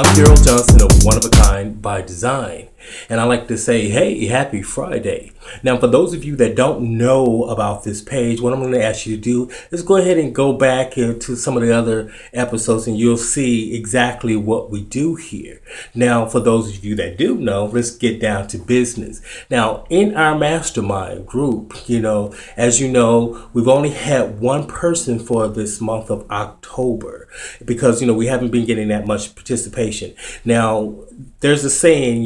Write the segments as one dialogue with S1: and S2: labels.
S1: I'm Gerald Johnson of One of a Kind by Design, and I like to say, hey, happy Friday. Now, for those of you that don't know about this page, what I'm going to ask you to do is go ahead and go back to some of the other episodes and you'll see exactly what we do here. Now, for those of you that do know, let's get down to business. Now, in our mastermind group, as you know, we've only had one person for this month of October because, we haven't been getting that much participation. Now, there's a saying,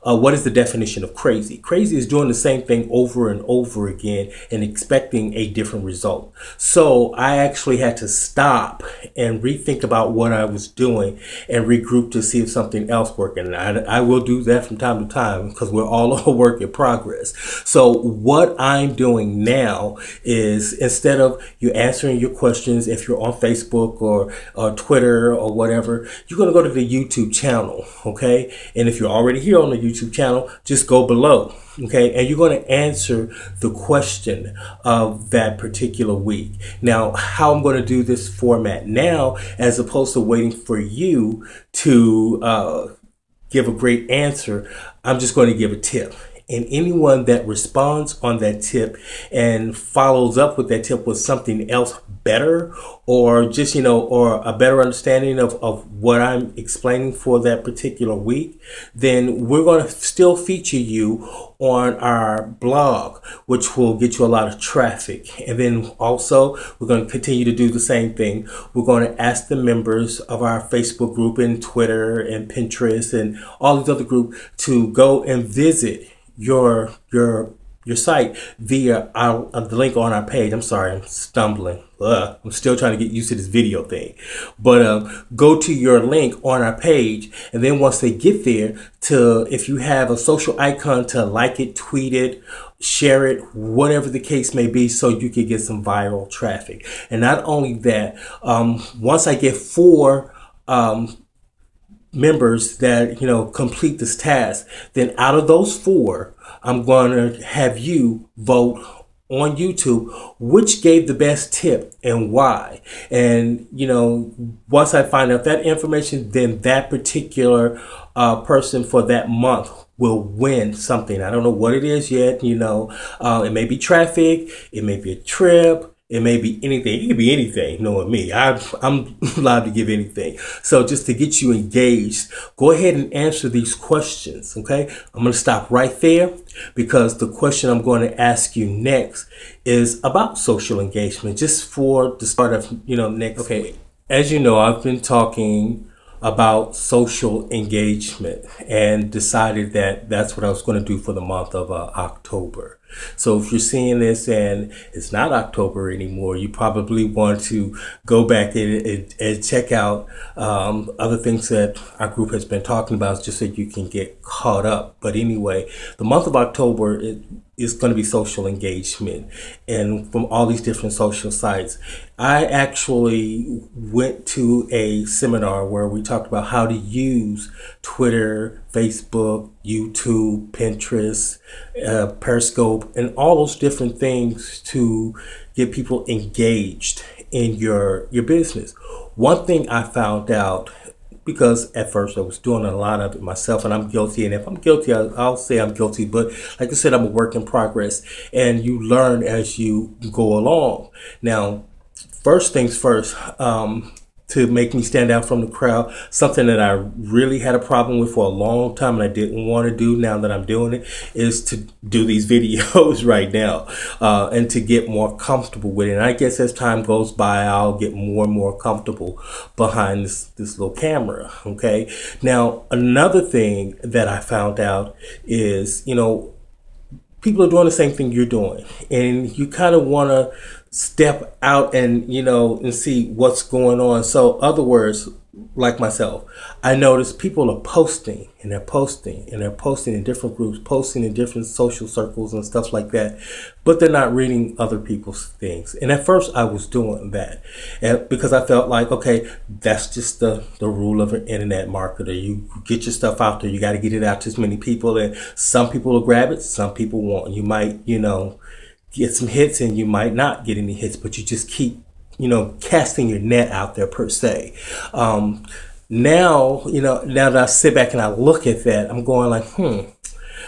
S1: what is the definition of crazy? Crazy is doing the same thing over and over again and expecting a different result. So I actually had to stop and rethink about what I was doing and regroup to see if something else worked. And I will do that from time to time because we're all a work in progress. So what I'm doing now is, instead of you answering your questions, if you're on Facebook or Twitter or whatever, you're going to go to the YouTube channel. Okay. And if you're already here on the YouTube channel, just go below. Okay. And you're going to answer the question of that particular week. Now, how I'm going to do this format now, as opposed to waiting for you to give a great answer, I'm just going to give a tip. And anyone that responds on that tip and follows up with that tip with something else better, or just, or a better understanding of what I'm explaining for that particular week, then we're going to still feature you on our blog, which will get you a lot of traffic. And then also we're going to continue to do the same thing. We're going to ask the members of our Facebook group and Twitter and Pinterest and all these other groups to go and visit your site via the link on our page. I'm sorry, I'm stumbling. I'm still trying to get used to this video thing. But go to your link on our page, and then once they get there, if you have a social icon, to like it, tweet it, share it, whatever the case may be, so you can get some viral traffic. And not only that, once I get 4 members that complete this task, then out of those 4, I'm going to have you vote on YouTube which gave the best tip and why. And once I find out that information, then that particular person for that month will win something. I don't know what it is yet. It may be traffic, it may be a trip, it may be anything. It could be anything. Knowing me, I'm allowed to give anything. So just to get you engaged, go ahead and answer these questions. Okay. I'm going to stop right there because the question I'm going to ask you next is about social engagement, just for the start of, next. Okay. As you know, I've been talking about social engagement and decided that that's what I was going to do for the month of October. So if you're seeing this and it's not October anymore, you probably want to go back and check out other things that our group has been talking about, just so you can get caught up. But anyway, the month of October is going to be social engagement, and from all these different social sites. I actually went to a seminar where we talked about how to use Twitter, Facebook, YouTube, Pinterest, Periscope, and all those different things to get people engaged in your business. One thing I found out, because at first I was doing a lot of it myself, and I'm guilty. And if I'm guilty, I'll say I'm guilty. But like I said, I'm a work in progress, and you learn as you go along. Now, first things first, to make me stand out from the crowd, something that I really had a problem with for a long time and I didn't want to do, now that I'm doing it, is to do these videos right now, and to get more comfortable with it. And I guess as time goes by, I'll get more and more comfortable behind this little camera. Okay. Now, another thing that I found out is, people are doing the same thing you're doing, and you kind of want to step out and, and see what's going on. So, other words, like myself, I notice people are posting and they're posting and they're posting in different groups, posting in different social circles and stuff like that, but they're not reading other people's things. And at first I was doing that because I felt like, okay, that's just the rule of an internet marketer. You get your stuff out there, you got to get it out to as many people, and some people will grab it, some people won't. You might, get some hits and you might not get any hits, but you just keep, casting your net out there per se. Now, now that I sit back and I look at that, I'm going like,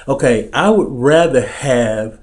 S1: okay, I would rather have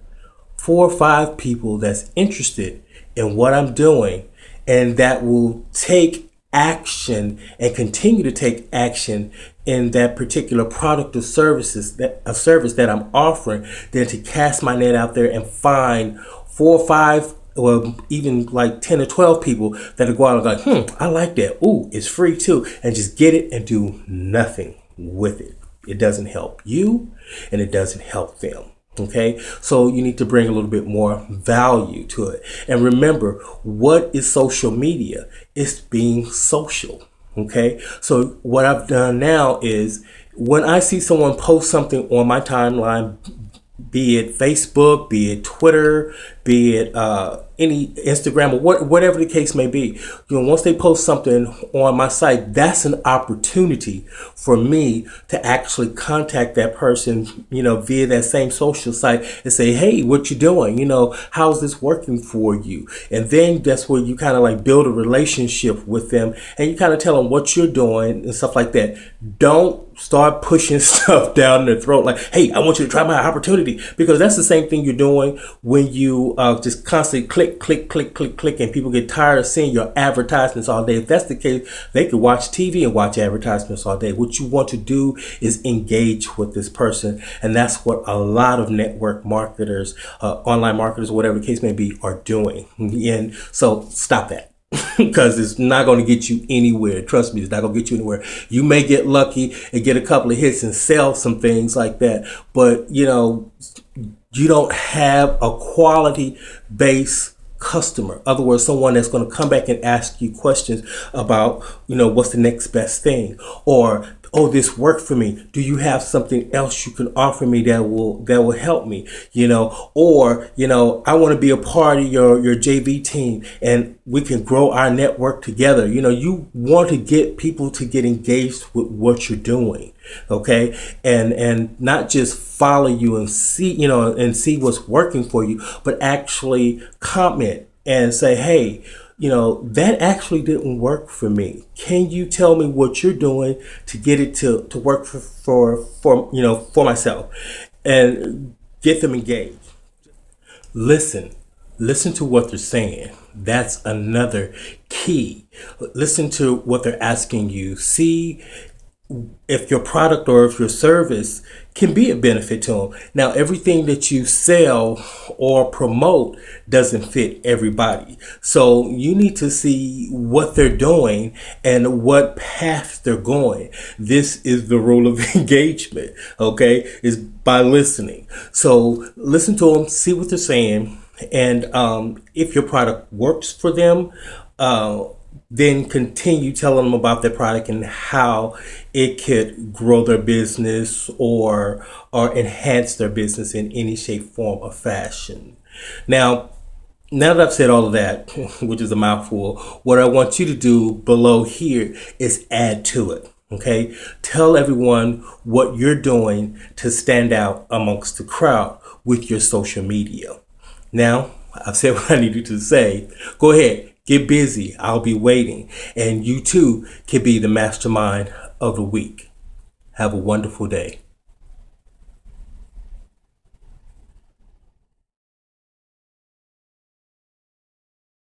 S1: 4 or 5 people that's interested in what I'm doing and that will take action and continue to take action in that particular product or service that I'm offering than to cast my net out there and find 4 or 5 or even like 10 or 12 people that go out and like, I like that. Ooh, it's free too. And just get it and do nothing with it. It doesn't help you and it doesn't help them. Okay, so you need to bring a little bit more value to it. And remember, what is social media? It's being social. Okay, so what I've done now is when I see someone post something on my timeline, be it Facebook, be it Twitter, be it any Instagram or whatever the case may be, once they post something on my site, that's an opportunity for me to actually contact that person, via that same social site and say, hey, what you doing? How's this working for you? And then that's where you kind of like build a relationship with them and you kind of tell them what you're doing and stuff like that. Don't start pushing stuff down their throat like, hey, I want you to try my opportunity, because that's the same thing you're doing when you just constantly click, and people get tired of seeing your advertisements all day. If that's the case, they could watch TV and watch advertisements all day. What you want to do is engage with this person, and that's what a lot of network marketers, online marketers, whatever the case may be, are doing. And so stop that. Because it's not going to get you anywhere. Trust me, it's not going to get you anywhere. You may get lucky and get a couple of hits and sell some things like that. But, you don't have a quality base customer. In other words, someone that's going to come back and ask you questions about, what's the next best thing? Or, oh, this worked for me. Do you have something else you can offer me that will help me? Or, I want to be a part of your JV team and we can grow our network together. You want to get people to get engaged with what you're doing. Okay. And not just follow you and see, and see what's working for you, but actually comment and say, hey, that actually didn't work for me. Can you tell me what you're doing to get it to work for myself, and get them engaged? Listen to what they're saying. That's another key. Listen to what they're asking you. See if your product or if your service can be a benefit to them. Now, everything that you sell or promote doesn't fit everybody. So you need to see what they're doing and what path they're going. This is the rule of engagement, okay, is by listening. So listen to them, see what they're saying. And if your product works for them, then continue telling them about their product and how it could grow their business or enhance their business in any shape, form, or fashion. Now that I've said all of that, which is a mouthful, what I want you to do below here is add to it. Okay, tell everyone what you're doing to stand out amongst the crowd with your social media. Now, I've said what I needed to say. Go ahead. Get busy. I'll be waiting. And you too can be the mastermind of the week. Have a wonderful day.